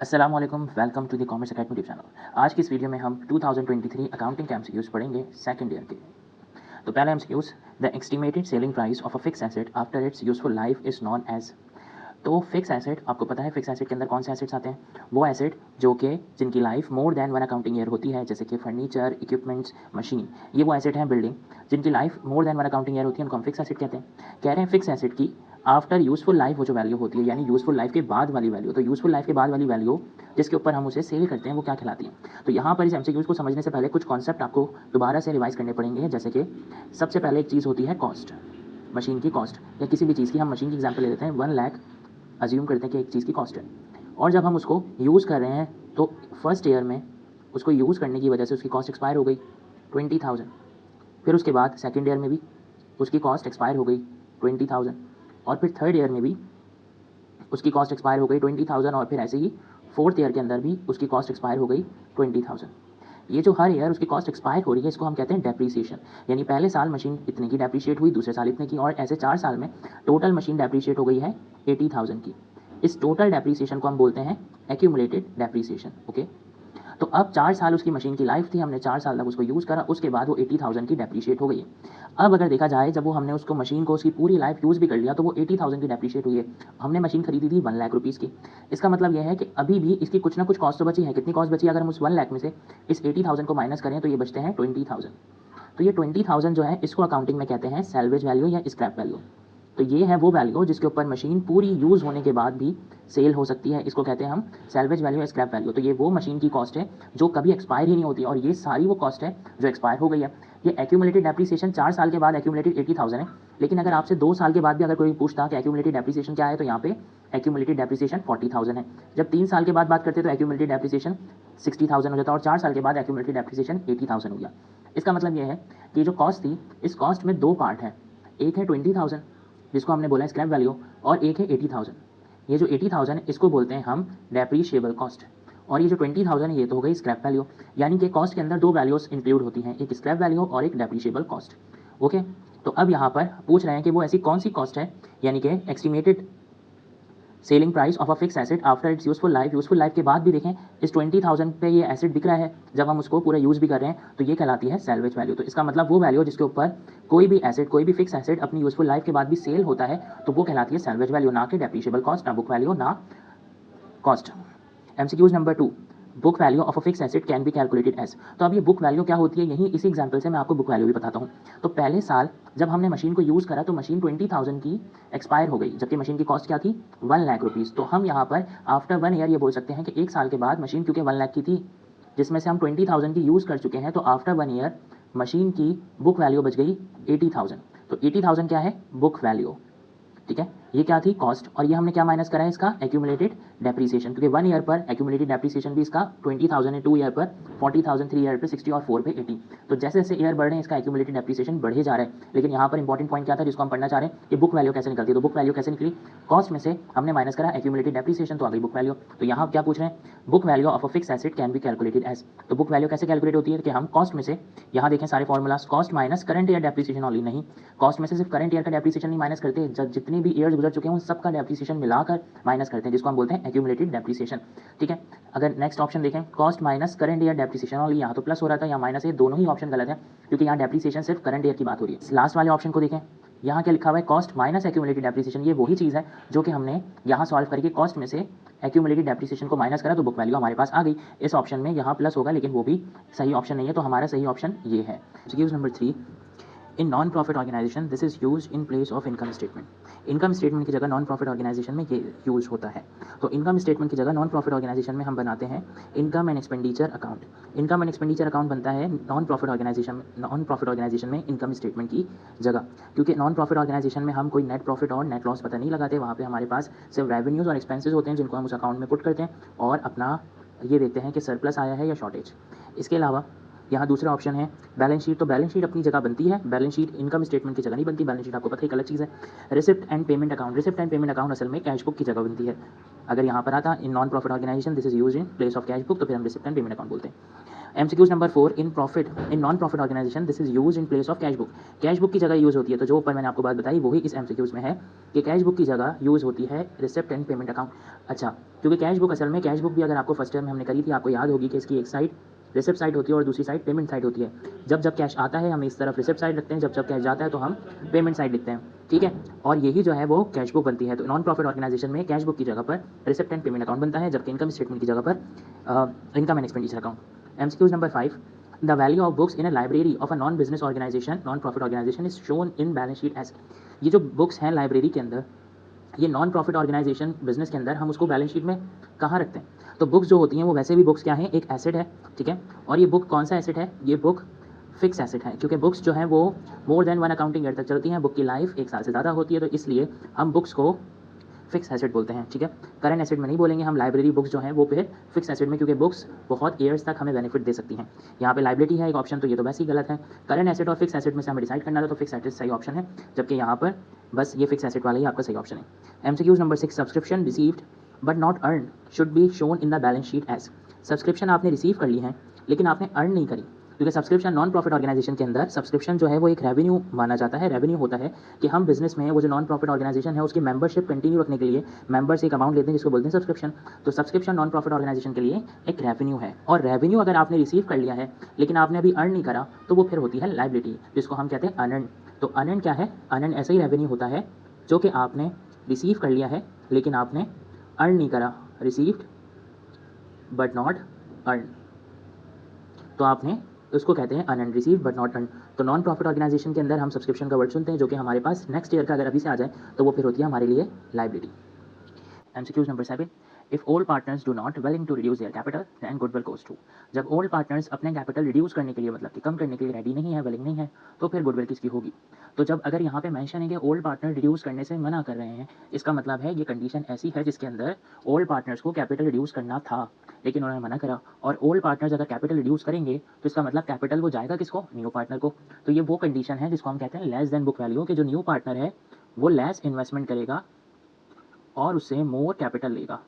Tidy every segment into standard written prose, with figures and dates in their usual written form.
अस्सलाम वालेकुम, welcome to the Commerce Academy YouTube channel. आज की इस वीडियो में हम 2023 अकाउंटिंग के एमसीक्यूज पढ़ेंगे सेकंड ईयर के। तो पहला MCQs, the estimated selling price of a fix asset after its useful life is known as. तो फिक्स एसेट, आपको पता है फिक्स एसेट के अंदर कौन से एसेट्स आते हैं? वो एसेट जो कि जिनकी life more than one accounting year होती है, जैसे कि फर्नीचर, इक्विपमेंट्स, मशीन। ये वो एसेट हैं बिल्डिंग जिनकी life more than one accounting year होती है, उनको हम फिक्स एसेट कहते हैं। कह रहे हैं फिक्स एसेट की आफ्टर यूजफुल लाइफ वो जो वैल्यू होती है, यानी यूजफुल लाइफ के बाद वाली वैल्यू। तो यूजफुल लाइफ के बाद वाली वैल्यू जिसके ऊपर हम उसे सेल करते हैं वो क्या कहलाती है? तो यहाँ पर इस एमसीक्यूज को समझने से पहले कुछ कॉन्सेप्ट आपको दोबारा से रिवाइज करने पड़ेंगे, जैसे कि सबसे पहले एक चीज़ होती है कॉस्ट, मशीन की कॉस्ट, या किसी भी चीज़ की। हम मशीन की एग्जाम्पल ले लेते हैं, 1 लाख अज्यूम करते हैं कि एक चीज़ की कॉस्ट है, और जब हम उसको यूज़ कर रहे हैं तो फर्स्ट ईयर में उसको यूज़ करने की वजह से उसकी कॉस्ट एक्सपायर हो गई 20,000। फिर उसके बाद सेकेंड ईयर में भी उसकी कॉस्ट एक्सपायर हो गई 20,000, और फिर थर्ड ईयर में भी उसकी कॉस्ट एक्सपायर हो गई 20,000, और फिर ऐसे ही फोर्थ ईयर के अंदर भी उसकी कॉस्ट एक्सपायर हो गई 20,000। ये जो हर ईयर उसकी कॉस्ट एक्सपायर हो रही है, इसको हम कहते हैं डेप्रीसिएशन। यानी पहले साल मशीन इतने की डेप्रीशिएट हुई, दूसरे साल इतने की, और ऐसे 4 साल में टोटल मशीन डेप्रीशिएट हो गई है 80,000 की। इस टोटल डेप्रीसिएशन को हम बोलते हैं एक्यूमुलेटेड डेप्रीसिएशन। ओके, तो अब 4 साल उसकी मशीन की लाइफ थी, हमने 4 साल तक उसको यूज़ करा, उसके बाद वो 80,000 की डेप्रीशिएट हो गई है। अब अगर देखा जाए, जब वो हमने उसको मशीन को उसकी पूरी लाइफ यूज़ भी कर लिया तो वो 80,000 की डेप्रीशिएट हुई है। हमने मशीन खरीदी थी 1 लाख रुपीज़ की। इसका मतलब यह है कि अभी भी इसकी कुछ ना कुछ कॉस्ट तो बची है। कितनी कॉस्ट बची है? अगर हम उस 1 लाख में से इस 80,000 को माइनस करें तो ये बचते हैं 20,000। तो ये 20,000 जो है इसको अकाउंटिंग में कहते हैं सैल्वेज वैल्यू या स्क्रैप वैल्यू। तो ये है वो वैल्यू जिसके ऊपर मशीन पूरी यूज़ होने के बाद भी सेल हो सकती है, इसको कहते हैं हम सैल्वेज वैल्यू या स्क्रैप वैल्यू। तो ये वो मशीन की कॉस्ट है जो कभी एक्सपायर ही नहीं होती, और ये सारी वो कॉस्ट है जो एक्सपायर हो गई है। ये एक्यूमुलेटेड डेप्रीसिएशन 4 साल के बाद एक्यूमुलेटेड 80,000 है, लेकिन अगर आपसे 2 साल के बाद भी अगर कोई पूछता कि एक्यूमुलेटेड डेप्रीसिएशन क्या है, तो यहाँ पे एक्यूमुलेटेड डेप्रीसिएशन 40,000 है। जब 3 साल के बाद बात करते तो एक्यूमुलेटेड डेप्रीसिएशन 60,000 हो जाता, और 4 साल के बाद एक्यूमुलेटेड डेप्रीसिएशन 80,000 हो गया। इसका मतलब ये है कि जो कॉस्ट थी, इस कॉस्ट में 2 पार्ट हैं। एक है 20,000 जिसको हमने बोला है स्क्रैप वैल्यू, और एक है 80,000। ये जो 80,000 है इसको बोलते हैं हम डेप्रीशिएबल कॉस्ट, और ये जो 20,000 है ये तो हो गई स्क्रैप वैल्यू। यानी कि कॉस्ट के अंदर 2 वैल्यूज इंक्लूड होती हैं, एक स्क्रैप वैल्यू और एक डेप्रीशिएबल कॉस्ट। ओके, तो अब यहाँ पर पूछ रहे हैं कि वो ऐसी कौन सी कॉस्ट है, यानी कि estimated selling price of a fix asset after its useful life. Useful life के बाद भी देखें इस 20,000 पे ये एसेट बिक रहा है, जब हम उसको पूरा यूज़ भी कर रहे हैं, तो ये कहलाती है सैल्वेज वैल्यू। तो इसका मतलब वो वैल्यू जिसके ऊपर कोई भी एसेट, कोई भी फिक्स एसेट अपनी यूजफुल लाइफ के बाद भी सेल होता है, तो वो कहलाती है सैल्वेज वैल्यू, ना कि डेप्रीशिएबल कॉस्ट, ना बुक वैल्यू, ना cost. MCQs number 2, book value of a fix asset can be calculated as. तो अब ये बुक वैल्यू क्या होती है, यही इसी एग्जांपल से मैं आपको बुक वैल्यू भी बताता हूँ। तो पहले साल जब हमने मशीन को यूज़ करा तो मशीन 20,000 की एक्सपायर हो गई, जबकि मशीन की कॉस्ट क्या थी? 1 लाख रुपीज़। तो हम यहाँ पर आफ्टर 1 ईयर ये बोल सकते हैं कि 1 साल के बाद मशीन क्योंकि 1 लाख की थी, जिसमें से हम 20,000 की यूज़ कर चुके हैं, तो आफ्टर 1 ईयर मशीन की बुक वैल्यू बच गई 80,000। तो 80,000 क्या है? Book value. ठीक है, ये क्या थी? कॉस्ट। और ये हमने क्या माइनस करा है? इसका एक्यूमुलेटेड डेप्रीसिएशन, क्योंकि 1 ईयर पर एक्यूमुलेटेड डेप्रीसिएशन भी इसका 20,000 है, 2 ईयर पर 40,000, 3 ईयर पर 60 और 4 पे 80। तो जैसे जैसे ईयर बढ़ रहे हैं इसका एक्यूमुलेटेड डेप्रीसिएशन बढ़े जा रहा है। लेकिन यहाँ पर इंपॉर्टेंट पॉइंट क्या था जिसको हम पढ़ना चाह रहे हैं कि बुक वैल्यू कैसे निकलती है। तो बुक वैल्यू कैसे निकली? कॉस्ट में से हमने माइनस करा एक्यूमुलेटेड डेप्रीसिएशन, तो आ गई बुक वैल्यू। तो यहाँ क्या पूछ रहे हैं? Book value of a fix asset can be calculated as. तो बुक वैल्यू कैसे कैलकुलेट होती है कि हम कॉस्ट में से, यहाँ देखें सारे formulas, cost minus current year depreciation only, नहीं, कॉस्ट में से सिर्फ करंट ईयर का डेप्रीसिएशन नहीं माइनस करते, जितने भी ईयर्स गुजर चुके हैं उन सबका डेप्रीसिएशन मिलाकर माइनस करते हैं, जिसको हम बोलते हैं एक्यूमुलेटेड डेप्रीसिएशन। ठीक है, अगर नेक्स्ट ऑप्शन देखें, cost minus current year depreciation only, यहाँ तो प्लस हो रहा था, यहाँ माइनस है, दोनों ही ऑप्शन गलत है, क्योंकि यहाँ डेप्रीसिएशन सिर्फ करंट ईयर की बात हो रही है। लास्ट वाले ऑप्शन को देखें, यहाँ क्या लिखा हुआ है? Cost minus accumulated depreciation. ये वही चीज़ है जो कि हमने यहाँ सॉल्व करके कॉस्ट में से एक्यूमुलेटेड डेप्रीसिएशन को माइनस करा, तो बुक वैल्यू हमारे पास आ गई। इस ऑप्शन में यहाँ प्लस होगा, लेकिन वो भी सही ऑप्शन नहीं है, तो हमारा सही ऑप्शन ये है। MCQs number 3, in non profit organisation this is use in place of income statement. Income statement की जगह नॉन प्रॉफिट ऑर्गेनाइजेशन में ये यूज होता है। तो इनकम स्टेटमेंट की जगह नॉन प्रॉफिट ऑर्गेनाइजेशन में हम बनाते हैं income and expenditure account. Income and expenditure account बनता है नॉन प्रॉफिट ऑर्गेनाइजेशन में इनकम स्टेटमेंट की जगह, क्योंकि नॉन प्रॉफिट ऑर्गेनाइजेशन में हम कोई नेट प्रॉफिट और नेट लॉस पता नहीं लगाते। वहाँ पे हमारे पास सिर्फ रेवेन्यूज और एक्सपेंसेस होते हैं जिनको हम उस अकाउंट में पुट करते हैं और अपना ये देखते हैं कि सरप्लस आया है या शॉर्टेज। इसके अलावा यहाँ दूसरा ऑप्शन है बैलेंस शीट। तो बैलेंस शीट अपनी जगह बनती है, बैलेंस शीट इनकम स्टेटमेंट की जगह नहीं बनती। बैलेंस शीट आपको पता है एक अलग चीज़ है। Receipt and payment account, receipt and payment account असल में कैश बुक की जगह बनती है। अगर यहाँ पर आता in non profit organisation this is use in place of cash book, तो फिर हम रिसिप्ट एंड पेमेंट अकाउंट बोलते हैं। MCQs number 4 in non profit organisation this is use in place of cash book. Cash book की जगह use होती है, तो जो ऊपर मैंने आपको बात बताई वही इस MCQs में है कि कैश बुक की जगह यूज़ होती है रिसिप्ट एंड पेमेंट अकाउंट। अच्छा, क्योंकि कैश बुक असल में कैश बुक भी अगर आपको फर्स्ट ईयर में हमने करी थी, आपको याद होगी कि इसकी एक साइड रिसिप्ट साइड होती है और दूसरी साइड पेमेंट साइड होती है। जब जब कैश आता है हम इस तरफ रिसिप्ट साइड रखते हैं, जब जब कैश जाता है तो हम पेमेंट साइड लिखते हैं, ठीक है। और यही जो है वो कैश बुक बनती है। तो नॉन प्रॉफिट ऑर्गेनाइजेशन में कैश बुक की जगह पर रिसिप्ट एंड पेमेंट अकाउंट बनता है, जबकि इनकम स्टेटमेंट की जगह पर income and expenditure account. MCQs number 5 the value of books in a library of a non business organisation non profit organisation is shown in balance sheet as. ये जो books हैं library के अंदर, ये non profit organisation business के अंदर हम उसको बैलेंस शीट में कहाँ रखते हैं? तो बुक्स जो होती हैं वो वैसे भी बुक्स क्या है, एक एसेट है, ठीक है। और ये बुक कौन सा एसेट है? ये बुक फिक्स एसेट है, क्योंकि बुक्स जो है वो मोर देन 1 अकाउंटिंग ईयर तक चलती हैं। बुक की लाइफ 1 साल से ज़्यादा होती है, तो इसलिए हम बुक्स को फिक्स एसेट बोलते हैं, ठीक है। करंट एसेट में नहीं बोलेंगे हम, लाइब्रेरी बुक्स जो हैं वो फिर फिक्स एसेट में, क्योंकि बुक्स बहुत ईयर्स तक हमें बेनिफिट दे सकती हैं। यहाँ पे लाइबिलिटी है एक ऑप्शन, तो ये तो वैसे ही गलत है। करंट एसेट और फिक्स एसेट में से हमें डिसाइड करना था, तो फिक्स एसेट सही ऑप्शन है, जबकि यहाँ पर बस ये फिक्स एसेट वाला ही आपका सही ऑप्शन है। MCQs number 6 subscription received but not earn should be shown in the balance sheet as. Subscription आपने रिसीव कर ली है लेकिन आपने अर्न नहीं करी, क्योंकि सब्सक्रिप्शन नॉन प्रॉफिट ऑर्गेनाइजेशन के अंदर सब्सक्रिप्शन जो है वो एक रेवेन्यू माना जाता है। रेवेन्यू होता है कि हम बिजनेस में वो जो नॉन प्रॉफिट ऑर्गेनाइजेशन है उसकी मेंबरशिप कंटिन्यू रखने के लिए मेंबर्स एक अमाउंट लेते हैं जिसको बोलते हैं सब्सक्रिप्शन। तो सब्सक्रिप्शन नॉन प्रॉफिट ऑर्गेनाइजेशन के लिए एक रेवेन्यू है, और रेवेन्यू अगर आपने रिसीव कर लिया है लेकिन आपने अभी अर्न नहीं करा तो वो फिर होती है लाइबिलिटी, जिसको हम कहते हैं अनर्न। तो अनर्न क्या है? अनर्न ऐसा ही रेवेन्यू होता है जो कि आपने रिसीव कर लिया है लेकिन आपने अर्न नहीं करा, रिसीव्ड बट नॉट अर्न, तो आपने उसको कहते हैं unearned, received but not earn. तो नॉन प्रॉफिट ऑर्गेनाइजेशन के अंदर हम सब्सक्रिप्शन का वर्ड सुनते हैं जो कि हमारे पास नेक्स्ट ईयर का अगर अभी से आ जाए तो वो फिर होती है हमारे लिए liability. MCQs number 7 if old partners do not willing to reduce their capital then goodwill goes to. जब ओल्ड पार्टनर्स अपने कैपिटल रिड्यूस करने के लिए, मतलब कि कम करने के लिए रेडी नहीं है, विलिंग नहीं है, तो फिर गुडविल किसकी होगी? तो जब अगर यहाँ पे मेंशन है कि ओल्ड पार्टनर रिड्यूस करने से मना कर रहे हैं, इसका मतलब है ये कंडीशन ऐसी है जिसके अंदर ओल्ड पार्टनर्स को कैपिटल रिड्यूस करना था लेकिन उन्होंने मना करा। और ओल्ड पार्टनर्स अगर कैपिटल रिड्यूस करेंगे तो इसका मतलब कैपिटल वो जाएगा किसको? न्यू पार्टनर को। तो ये वो कंडीशन है जिसको हम कहते हैं लेस देन बुक वैल्यू, कि जो न्यू पार्टनर है वो लेस इन्वेस्टमेंट करेगा और उससे मोर कैपिटल लेगा।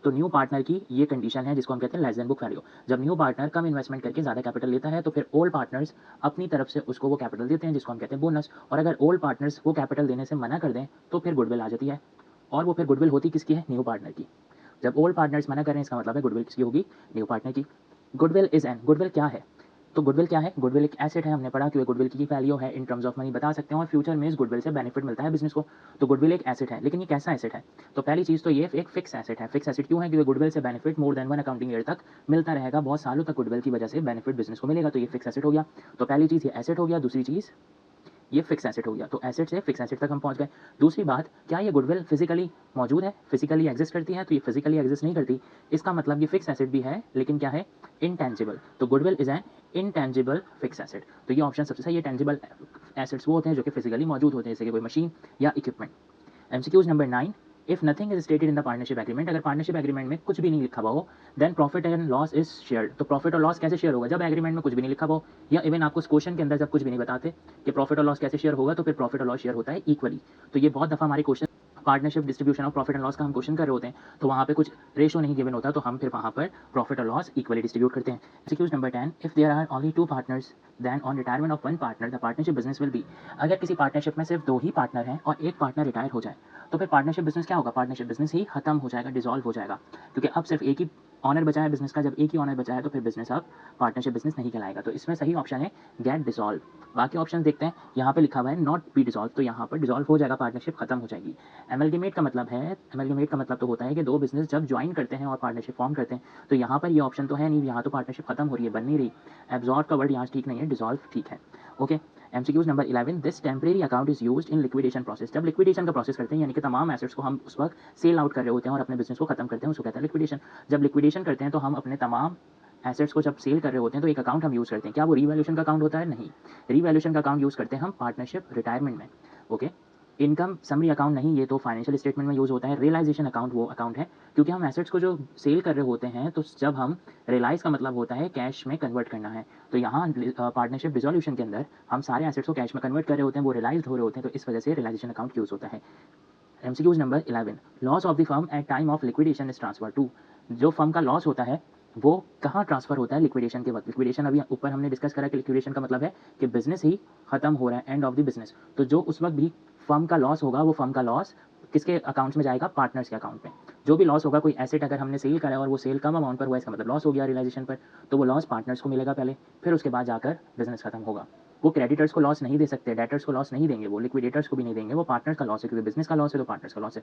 तो न्यू पार्टनर की ये कंडीशन है जिसको हम कहते हैं लेस देन बुक वैल्यू। जब न्यू पार्टनर कम इन्वेस्टमेंट करके ज़्यादा कैपिटल लेता है तो फिर ओल्ड पार्टनर्स अपनी तरफ से उसको वो कैपिटल देते हैं जिसको हम कहते हैं बोनस। और अगर ओल्ड पार्टनर्स वो कैपिटल देने से मना कर दें तो फिर गुडविल आ जाती है, और वो फिर गुडविल होती किसकी है? न्यू पार्टनर की। जब ओल्ड पार्टनर्स मना करें इसका मतलब है गुडविल किसकी होगी? न्यू पार्टनर की। गुडविल इज एन, गुडविल क्या है? तो गुडविल क्या है? गुडविल एक एसेट है, हमने पढ़ा कि गुडविल की वैल्यू है इन टर्म्स ऑफ मनी बता सकते हैं, और फ्यूचर में इस गुडविल से बेनिफिट मिलता है बिजनेस को। तो गुडविल एक एसेट है, लेकिन ये कैसा एसेट है? तो पहली चीज़ तो ये एक फिक्स एसेट है। फिक्स एसेट क्यों है? क्योंकि गुडविल से benefit more than 1 accounting year तक मिलता रहेगा, बहुत सालों तक गुडविल की वजह से बेनिफिट बिजनेस को मिलेगा, तो ये फिक्स एसेट हो गया। तो पहली चीज़ ये एसेट हो गया, दूसरी चीज़ ये फिक्स एसेट हो गया। तो एसेट से फिक्स एसेट तक हम पहुंच गए। दूसरी बात, क्या ये गुडविल फिजिकली मौजूद है? फिजिकली एग्जिस्ट करती है? तो ये फिजिकली एग्जिस्ट नहीं करती। इसका मतलब ये फिक्स एसेट भी है लेकिन क्या है? इनटेंजिबल। तो goodwill is an intangible fix asset. तो ये ऑप्शन सबसे सही है। टेंजिबल एसेट्स वो होते हैं जो कि फिजिकली मौजूद होते हैं, जैसे कि कोई मशीन या equipment. MCQs number 9 if nothing is stated in the partnership agreement. अगर पार्टनरशिप एग्रीमेंट में कुछ भी नहीं लिखा हुआ हो then profit and loss is shared. तो प्रॉफिट और लॉस कैसे शेयर होगा? जब एग्रीमेंट में कुछ भी नहीं लिखा हुआ हो, या इवन आपको उस क्वेश्चन के अंदर जब कुछ भी नहीं बताते कि प्रॉफिट और लॉस कैसे शेयर होगा, तो फिर प्रॉफिट और लॉस शेयर होता है इक्वली। तो ये बहुत दफ़ा हमारे question partnership distribution of profit and loss का हम क्वेश्चन कर रहे होते हैं, तो वहाँ पे कुछ रेशो नहीं गिवन होता, तो हम फिर वहाँ पर प्रॉफिट और लॉस इक्वली डिस्ट्रीब्यूट करते हैं। MCQs number 10 if there are only 2 partners then on retirement of 1 partner the partnership business will be. अगर किसी पार्टनरशिप में सिर्फ 2 ही पार्टनर हैं और एक पार्टनर रिटायर हो जाए तो फिर पार्टनरशिप बिजनेस क्या होगा? पार्टनरशिप बिजनेस ही खत्म हो जाएगा, डिसॉल्व हो जाएगा, क्योंकि अब सिर्फ एक ही ऑनर बचा है बिजनेस का। जब एक ही ऑनर बचा है तो फिर बिजनेस अब पार्टनरशिप बिजनेस नहीं कहलाएगा। तो इसमें सही ऑप्शन है गेट डिसॉल्व। बाकी ऑप्शन देखते हैं, यहाँ पे लिखा हुआ है नॉट बी डिसॉल्व, तो यहाँ पर डिसॉल्व हो जाएगा, पार्टनरशिप खत्म हो जाएगी। एमलगेमेट का मतलब है, एमलगेमेट का मतलब तो होता है कि दो बिजनेस जब ज्वाइन करते हैं और पार्टनरशिप फॉर्म करते हैं, तो यहाँ पर ये ऑप्शन तो है नहीं, यहाँ तो पार्टनरशिप खत्म हो रही है, बन नहीं रही। एब्जॉर्ब का वर्ड यहाँ ठीक नहीं है, डिसॉल्व ठीक है। Okay. MCQs number 11 this temporary account is used in liquidation process. जब लिक्विडेशन का प्रोसेस करते हैं, यानी कि तमाम एसेट्स को हम उस वक्त सेल आउट कर रहे होते हैं और अपने बिजनेस को खत्म करते हैं, उसको कहते हैं लिक्विडेशन। जब लिक्विडेशन करते हैं तो हम अपने तमाम एसेट्स को जब सेल कर रहे होते हैं तो एक अकाउंट हम यूज़ करते हैं। क्या वो रीवैल्यूएशन का अकाउंट होता है? नहीं, रीवैल्यूएशन का अकाउंट यूज़ करते हैं हम पार्टनरशिप रिटायरमेंट में। ओके। इनकम समरी अकाउंट नहीं, ये तो फाइनेंशियल स्टेटमेंट में यूज़ होता है। रियलाइजेशन अकाउंट वो अकाउंट है क्योंकि हम एसेट्स को जो सेल कर रहे होते हैं, तो जब हम रियलाइज़ का मतलब होता है कैश में कन्वर्ट करना है, तो यहाँ पार्टनरशिप डिसोल्यूशन के अंदर हम सारे एसेट्स को कैश में कन्वर्ट कर रहे होते हैं, वो रियलाइज्ड हो रहे होते हैं, तो इस वजह से रियलाइजेशन अकाउंट यूज़ होता है। MCQs number 11 loss of the firm at time of liquidation is transfer to. जो फर्म का लॉस होता है वो कहाँ ट्रांसफ़र होता है लिक्विडेशन के वक्त। लिक्विडेशन अभी ऊपर हमने डिस्कस करा कि लिक्विडेशन का मतलब है कि बिजनेस ही खत्म हो रहा है, एंड ऑफ द बिजनेस। तो जो उस वक्त भी फर्म का लॉस होगा, वो फर्म का लॉस किसके अकाउंट्स में जाएगा, पार्टनर्स के अकाउंट में। जो भी लॉस होगा, कोई एसेट अगर हमने सेल करा है और वो सेल कम अमाउंट पर हुआ, इसका मतलब लॉस हो गया रियलाइजेशन पर, तो वो लॉस पार्टनर्स को मिलेगा पहले, फिर उसके बाद जाकर बिजनेस खत्म होगा। वो क्रेडिटर्स को लॉस नहीं दे सकते, डेटर्स को लॉस नहीं देंगे, वो लिक्विडेटर्स को भी नहीं देंगे, वो पार्टनर्स का लॉस है, क्योंकि बिजनेस का लॉस है तो पार्टनर्स का लॉस है।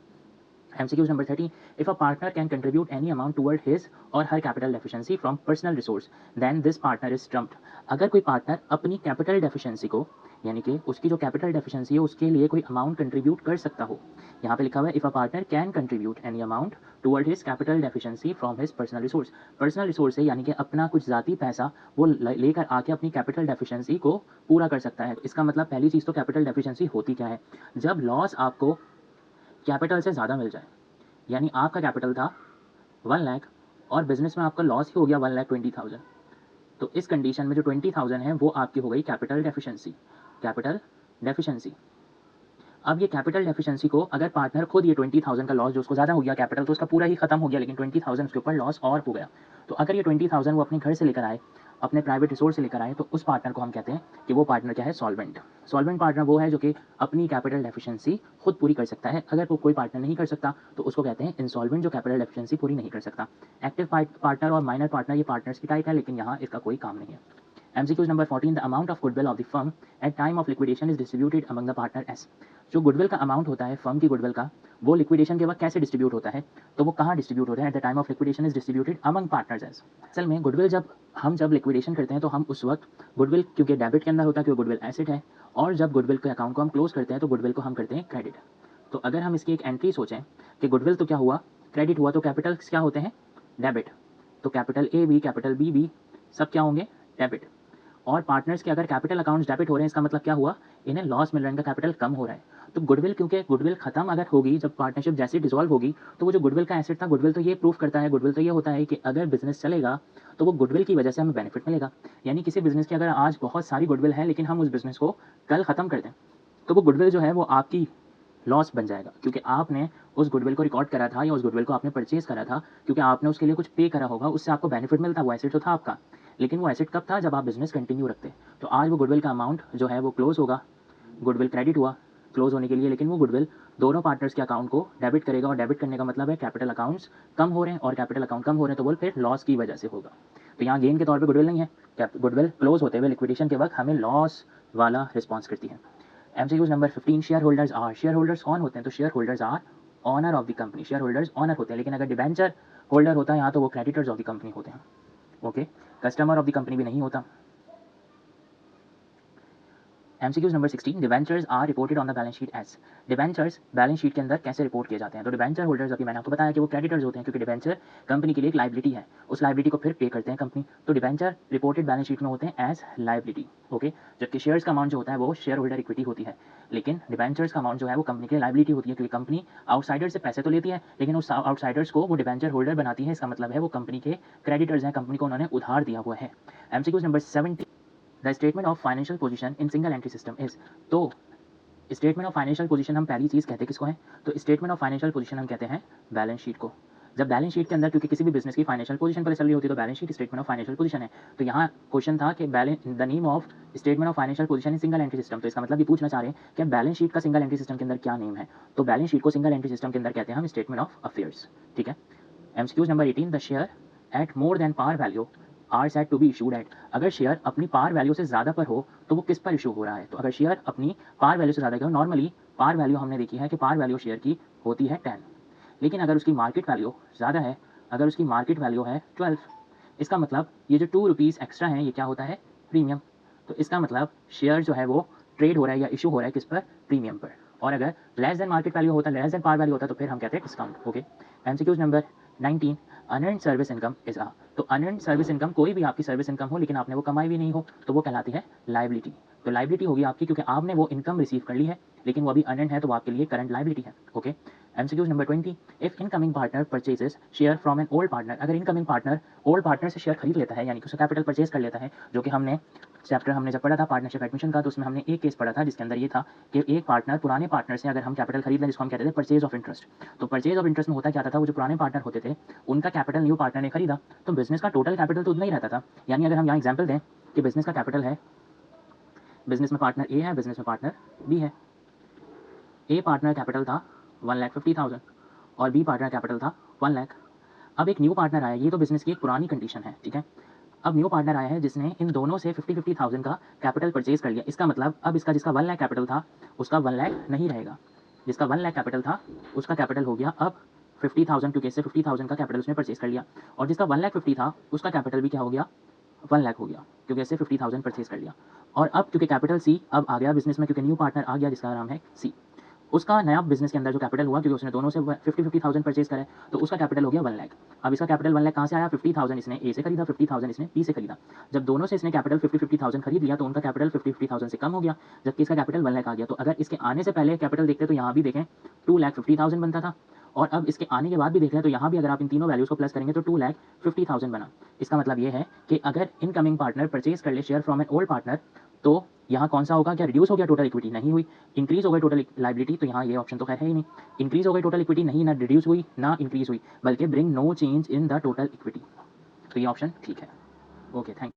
MCQs number 30. If a partner can contribute any amount toward his or her capital deficiency from personal resource, then this partner is trumped. अगर कोई पार्टनर अपनी कैपिटल डेफिशिएंसी को, यानी कि उसकी जो कैपिटल डेफिशिएंसी है उसके लिए कोई अमाउंट कंट्रीब्यूट कर सकता हो, यहाँ पे लिखा हुआ है if a partner can contribute any amount toward his capital deficiency from his personal resource. Personal resource है यानी कि अपना कुछ ज़ाती पैसा वो लेकर आके अपनी कैपिटल डेफिशिएंसी को पूरा कर सकता है। इसका मतलब पहली चीज़ तो कैपिटल डेफिशिएंसी होती क्या है, जब लॉस आपको कैपिटल से ज़्यादा मिल जाए। यानी आपका कैपिटल था 1 लाख और बिजनेस में आपका लॉस ही हो गया 1,20,000, तो इस कंडीशन में जो 20,000 है वो आपकी हो गई कैपिटल डेफिशिएंसी। कैपिटल डेफिशिएंसी, अब ये कैपिटल डेफिशिएंसी को अगर पार्टनर खुद ये 20,000 का लॉस जो उसको ज़्यादा हो गया, कैपिटल तो उसका पूरा ही खत्म हो गया, लेकिन 20,000 उसके ऊपर लॉस और हो गया, तो अगर ये 20,000 वो अपने घर से लेकर आए, अपने प्राइवेट रिसोर्स से लेकर आए, तो उस पार्टनर को हम कहते हैं कि वो पार्टनर क्या है, सॉल्वेंट। सॉल्वेंट पार्टनर वो है जो कि अपनी कैपिटल डेफिशिएंसी खुद पूरी कर सकता है। अगर वो कोई पार्टनर नहीं कर सकता तो उसको कहते हैं इंसॉल्वेंट, जो कैपिटल डेफिशिएंसी पूरी नहीं कर सकता। एक्टिव पार्टनर और माइनर पार्टनर ये पार्टनर्स की टाइप है, लेकिन यहाँ इसका कोई काम नहीं है। MCQs number 14. The amount of goodwill of the firm at time of liquidation is distributed among the partner as. जो गुडविल का अमाउंट होता है फर्म की गुडविल का, वो लिक्विडेशन के वक्त कैसे डिस्ट्रीब्यूट होता है, तो वो कहाँ डिस्ट्रीब्यूट होता है, at the time of liquidation is distributed among partners as. असल में गुडविल जब लिक्विडेशन करते हैं तो हम उस वक्त गुडविल, क्योंकि डेबिट के अंदर होता है, क्योंकि गुडविल एसेट है, और जब गुडविल के अकाउंट को हम क्लोज करते हैं तो गुडविल को हम करते हैं क्रेडिट। तो अगर हम इसकी एक एंट्री सोचें कि गुडविल तो क्या हुआ, क्रेडिट हुआ, तो कैपिटल क्या होते हैं, डेबिट। तो capital A B, capital B B, सब क्या होंगे, डेबिट। और पार्टनर्स के अगर कैपिटल अकाउंट्स डेबिट हो रहे हैं, इसका मतलब क्या हुआ, इन्हें लॉस मिल रहा है, इनका कैपिटल कम हो रहा है। तो गुडविल, क्योंकि गुडविल खत्म अगर होगी, जब पार्टनरशिप जैसे डिसॉल्व होगी, तो वो जो गुडविल का एसेट था, गुडविल तो ये प्रूफ करता है, गुडविल तो ये होता है कि अगर बिजनेस चलेगा तो वो गुडविल की वजह से हमें बेनिफिट मिलेगा। यानी किसी बिजनेस की अगर आज बहुत सारी गुडविल है, लेकिन हम उस बिजनेस को कल खत्म कर दें, तो वो गुडविल जो है वो आपकी लॉस बन जाएगा, क्योंकि आपने उस गुडविल को रिकॉर्ड करा था या उस गुडविल को आपने परचेज करा था, क्योंकि आपने उसके लिए कुछ पे करा होगा, उससे आपको बेनिफिट मिलता, वो एसेट तो था आपका, लेकिन वो एसेट कब था, जब आप बिजनेस कंटिन्यू रखते। तो आज वो गुडविल का अमाउंट जो है वो क्लोज होगा, गुडविल क्रेडिट हुआ क्लोज होने के लिए, लेकिन वो गुडविल दोनों पार्टनर्स के अकाउंट को डेबिट करेगा, और डेबिट करने का मतलब है कैपिटल अकाउंट्स कम हो रहे हैं, और कैपिटल अकाउंट कम हो रहे हैं तो वो फिर लॉस की वजह से होगा। तो यहाँ गेन के तौर पे गुडविल नहीं है, गुडविल क्लोज होते हुए लिक्विडेशन के वक्त हमें लॉस वाला रिस्पॉन्स करती है। MCQs number 15. Shareholders are, shareholders कौन होते हैं, तो shareholders are owner of the company. Shareholders owner होते हैं, लेकिन अगर डिबेंचर होल्डर होता है यहाँ तो वो क्रेडिटर्स ऑफ द कंपनी होते हैं। Okay, customer of the company भी नहीं होता। MCQs number 16. Debentures are reported on the balance sheet as. Debentures balance sheet के अंदर कैसे रिपोर्ट किए जाते हैं, तो डिबेंचर होल्डर्स, अभी मैंने आपको बताया कि वो क्रेडिटर्स होते हैं, क्योंकि डिबेंचर कंपनी के लिए एक लाइबिलिटी है, उस लाइबिलिटी को फिर पे करते हैं कंपनी, तो डिबेंचर रिपोर्टेड बैलेंस शीट में होते हैं एज लाइबिलिटी। ओके, जबकि शेयर्स का अमाउंट जो होता है वो शेयर होल्डर इक्विटी होती है, लेकिन डिबेंचर्स का अमाउंट जो है वो कंपनी के लिए लाइबिलिटी होती है, क्योंकि कंपनी आउटसाइडर से पैसे तो लेती है, लेकिन उस आउटसाइडर्स को वो डिबेंचर होल्डर बनाती है, इसका मतलब है वो कंपनी के क्रेडिटर्स हैं, कंपनी को उन्होंने उधार दिया हुआ है। MCQs number 17. The statement of financial position in single entry system is. तो स्टेटमेंट ऑफ फाइनेंशियल पोजीशन हम पहली चीज़ कहते हैं किसको है, तो स्टेटमेंट ऑफ फाइनेंशियल पोजीशन हम कहते हैं बैलेंस शीट को। जब बैलेंस शीट के अंदर, क्योंकि किसी भी बिजनेस की फाइनेंशियल पोजीशन पर चल रही होती है, तो balance sheet statement of financial position है। तो यहाँ क्वेश्चन था कि the name of statement of financial position in single entry system, तो इसका मतलब ये पूछना चाह रहे हैं कि बैलेंस शीट का सिंगल एंट्री सिस्टम के अंदर क्या नेम है, तो बैलेंस शीट को सिंगल एंट्री सिस्टम के अंदर कहते हैं हम स्टेटमेंट ऑफ अफेयर्स। ठीक है। MCQs number 18. The share at more than par value are set to be issued at. अगर शेयर अपनी पार वैल्यू से ज़्यादा पर हो तो वो किस पर इशू हो रहा है, तो अगर शेयर अपनी पार वैल्यू से ज़्यादा हो, नॉर्मली पार वैल्यू हमने देखी है कि पार वैल्यू शेयर की होती है 10, लेकिन अगर उसकी मार्केट वैल्यू ज़्यादा है, अगर उसकी मार्केट वैल्यू है 12, इसका मतलब ये जो 2 रुपीज़ एक्स्ट्रा हैं, ये क्या होता है, प्रीमियम। तो इसका मतलब शेयर जो है वो ट्रेड हो रहा है या इशू हो रहा है किस पर, प्रीमियम पर। और अगर लेस देन मार्केट वैल्यू होता है, लेस देन पार वैल्यू होता है, तो फिर हम कहते हैं discount. Okay. MCQs number 19. Unearned service income is आ। तो अनर्न्ड सर्विस इनकम, कोई भी आपकी सर्विस इनकम हो लेकिन आपने वो कमाई भी नहीं हो, तो वो कहलाती है लाइबिलिटी। तो लाइबिलिटी होगी आपकी, क्योंकि आपने वो इनकम रिसीव कर ली है लेकिन वो अभी अनर्न्ड है, तो वो आपके लिए करंट लाइबिलिटी है। Okay. MCQs number 20. If incoming partner purchases share from an old partner. अगर इनकमिंग पार्टनर ओल्ड पार्टनर से शेयर खरीद लेता है, यानी कि उसका कैपिटल परचेज कर लेता है, जो कि हमने चैप्टर हमने जब पढ़ा था पार्टनरशिप एडमिशन का, तो उसमें हमने एक केस पढ़ा था जिसके अंदर ये था कि एक पार्टनर पुराने पार्टनर से अगर हम कैपिटल खरीद लें, जिसको हम कहते थे परचेज ऑफ इंटरेस्ट। तो परचेज ऑफ इंटरेस्ट में होता क्या था, वो जो पुराने पार्टनर होते थे उनका कैपिटल न्यू पार्टनर ने खरीदा, तो बिजनेस का टोटल कैपिटल तो उतना ही रहता था। यानी अगर हम यहाँ एग्जाम्पल दें कि बिजनेस का कैपिटल है, बिजनेस में पार्टनर ए है, बिजनेस में पार्टनर बी है। ए पार्टनर कैपिटल था 1,50,000 और बी पार्टनर कैपिटल था 1 लाख। अब एक न्यू पार्टनर आया, ये तो बिजनेस की एक पुरानी कंडीशन है, ठीक है। अब न्यू पार्टनर आया है जिसने इन दोनों से 50,000 का कैपिटल परचेज कर लिया। इसका मतलब अब इसका जिसका 1 लाख कैपिटल था उसका 1 लाख नहीं रहेगा, जिसका 1 लाख कैपिटल था उसका कैपिटल हो गया अब 50,000, क्योंकि इससे 50,000 का कैपिटल उसने परचेज कर लिया। और जिसका 1,50,000 था उसका कैपिटल भी क्या हो गया, 1 लाख हो गया, क्योंकि इससे 50,000 परचेज कर लिया। और अब क्योंकि कैपिटल सी अब आ गया बिजनेस में, क्योंकि न्यू पार्टनर आ गया जिसका नाम है सी, उसका नया बिजनेस के अंदर जो कैपिटल हुआ, क्योंकि उसने दोनों से 50,000 परचेज करा है, तो उसका कैपिटल हो गया 1 लाख। अब इसका कैपिटल 1 लाख कहाँ से आया, 50,000 इसने ए से खरीदा, 50,000 इसने बी से खरीदा। जब दोनों से इसने कैपिटल 50,000 खरीद लिया तो उनका कैपिटल 50,000 से कम हो गया, जबकि इसका कैपिटल 1 लाख आ गया। तो अगर इसके आने से पहले कैपिटल देखते तो यहाँ भी देखें 2,50,000 बनता था, और अब इसके आने के बाद भी देख लें तो यहाँ भी अगर आप इन तीनों वैल्यूज़ को प्लस करेंगे तो 2,50,000 बना। इसका मतलब ये है कि अगर इनकमिंग पार्टनर परचेज कर ले share from an old partner, तो यहाँ कौन सा होगा, क्या रिड्यूस हो गया टोटल इक्विटी, नहीं हुई। इंक्रीज हो गई टोटल लाइबिलिटी, तो यहाँ ये ऑप्शन तो खैर है ही नहीं। इंक्रीज हो गई टोटल इक्विटी, नहीं, ना रिड्यूस हुई ना इंक्रीज हुई, बल्कि bring no change in the total equity, तो ये ऑप्शन ठीक है। Okay, thank